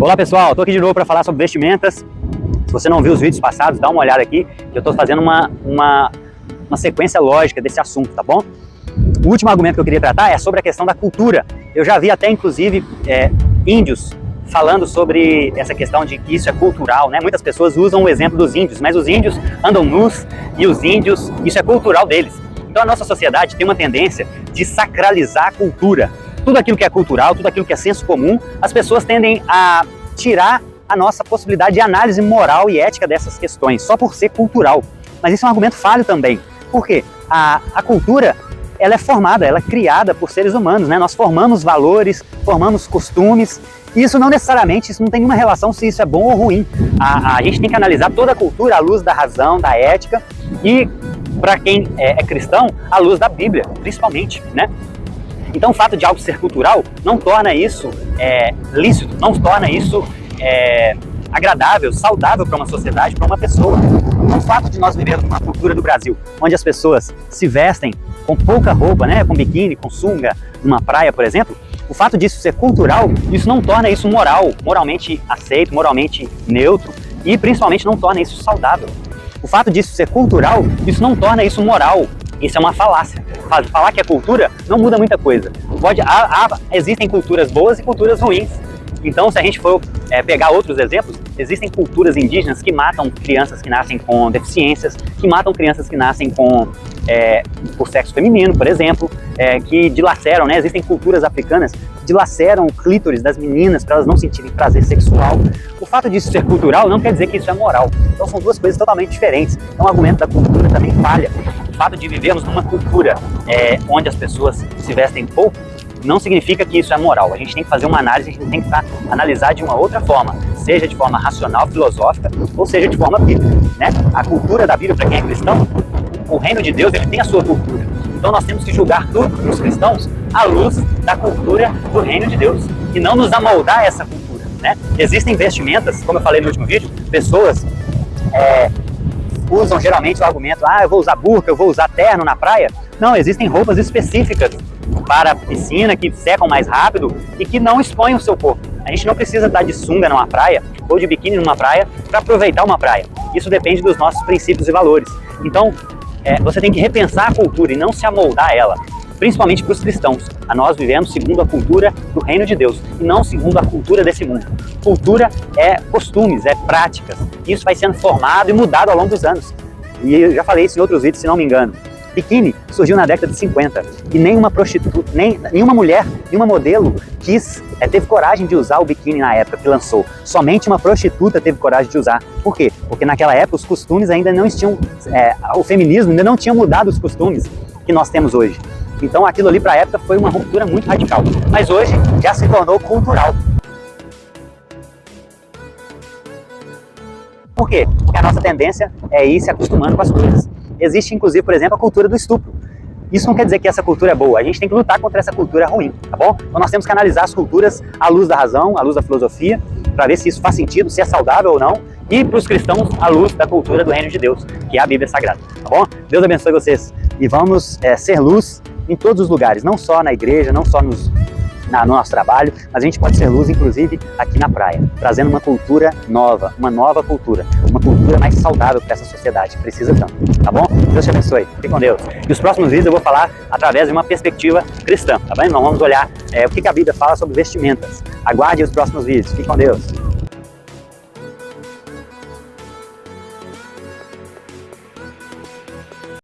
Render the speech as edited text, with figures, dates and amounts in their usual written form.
Olá pessoal, estou aqui de novo para falar sobre vestimentas. Se você não viu os vídeos passados, dá uma olhada aqui, que eu estou fazendo uma sequência lógica desse assunto, tá bom? O último argumento que eu queria tratar é sobre a questão da cultura. Eu já vi até inclusive índios falando sobre essa questão de que isso é cultural, né? Muitas pessoas usam o exemplo dos índios, mas os índios andam nus e os índios, isso é cultural deles. Então a nossa sociedade tem uma tendência de sacralizar a cultura. Tudo aquilo que é cultural, tudo aquilo que é senso comum, as pessoas tendem a tirar a nossa possibilidade de análise moral e ética dessas questões, só por ser cultural. Mas isso é um argumento falho também. Por quê? A cultura, ela é formada, ela é criada por seres humanos, né? Nós formamos valores, formamos costumes, e isso não necessariamente, isso não tem nenhuma relação se isso é bom ou ruim. A gente tem que analisar toda a cultura à luz da razão, da ética, e para quem é cristão, à luz da Bíblia, principalmente, né? Então o fato de algo ser cultural não torna isso lícito, não torna isso agradável, saudável para uma sociedade, para uma pessoa. O fato de nós vivermos uma cultura do Brasil, onde as pessoas se vestem com pouca roupa, né, com biquíni, com sunga, numa praia, por exemplo, o fato disso ser cultural, isso não torna isso moral, moralmente aceito, moralmente neutro, e principalmente não torna isso saudável. O fato disso ser cultural, isso não torna isso moral. Isso é uma falácia. Falar que é cultura não muda muita coisa. Existem culturas boas e culturas ruins. Então, se a gente for pegar outros exemplos, existem culturas indígenas que matam crianças que nascem com deficiências, que matam crianças que nascem por sexo feminino, por exemplo, que dilaceram, né? Existem culturas africanas que dilaceram o clítoris das meninas para elas não sentirem prazer sexual. O fato disso ser cultural não quer dizer que isso é moral. Então são duas coisas totalmente diferentes. Então o argumento da cultura também falha. O fato de vivermos numa cultura onde as pessoas se vestem pouco, não significa que isso é moral. A gente tem que fazer uma análise, a gente tem que analisar de uma outra forma, seja de forma racional, filosófica, ou seja de forma bíblica, né? A cultura da Bíblia, para quem é cristão, o reino de Deus, ele tem a sua cultura. Então nós temos que julgar tudo nos cristãos à luz da cultura do reino de Deus e não nos amoldar essa cultura, né? Existem vestimentas, como eu falei no último vídeo, pessoas usam geralmente o argumento, eu vou usar burca, eu vou usar terno na praia. Não, existem roupas específicas para a piscina, que secam mais rápido e que não expõem o seu corpo. A gente não precisa estar de sunga numa praia ou de biquíni numa praia para aproveitar uma praia. Isso depende dos nossos princípios e valores. Então, você tem que repensar a cultura e não se amoldar a ela, principalmente para os cristãos. Nós vivemos segundo a cultura do reino de Deus e não segundo a cultura desse mundo. Cultura é costumes, é práticas. Isso vai sendo formado e mudado ao longo dos anos. E eu já falei isso em outros vídeos, se não me engano. Biquíni surgiu na década de 50 e nenhuma prostituta, nenhuma mulher, nenhuma modelo teve coragem de usar o biquíni na época que lançou. Somente uma prostituta teve coragem de usar. Por quê? Porque naquela época os costumes ainda não tinham, o feminismo ainda não tinha mudado os costumes que nós temos hoje. Então aquilo ali para a época foi uma ruptura muito radical. Mas hoje já se tornou cultural. Por quê? Porque a nossa tendência é ir se acostumando com as coisas. Existe, inclusive, por exemplo, a cultura do estupro. Isso não quer dizer que essa cultura é boa. A gente tem que lutar contra essa cultura ruim, tá bom? Então nós temos que analisar as culturas à luz da razão, à luz da filosofia, para ver se isso faz sentido, se é saudável ou não. E para os cristãos, à luz da cultura do reino de Deus, que é a Bíblia Sagrada, tá bom? Deus abençoe vocês. E vamos ser luz em todos os lugares, não só na igreja, não só no nosso trabalho, mas a gente pode ser luz, inclusive, aqui na praia, trazendo uma cultura nova, uma nova cultura, uma cultura mais saudável para essa sociedade, precisa tanto, tá bom? Deus te abençoe, fique com Deus. E os próximos vídeos eu vou falar através de uma perspectiva cristã, tá bem? Nós vamos olhar o que a Bíblia fala sobre vestimentas. Aguarde os próximos vídeos, fique com Deus.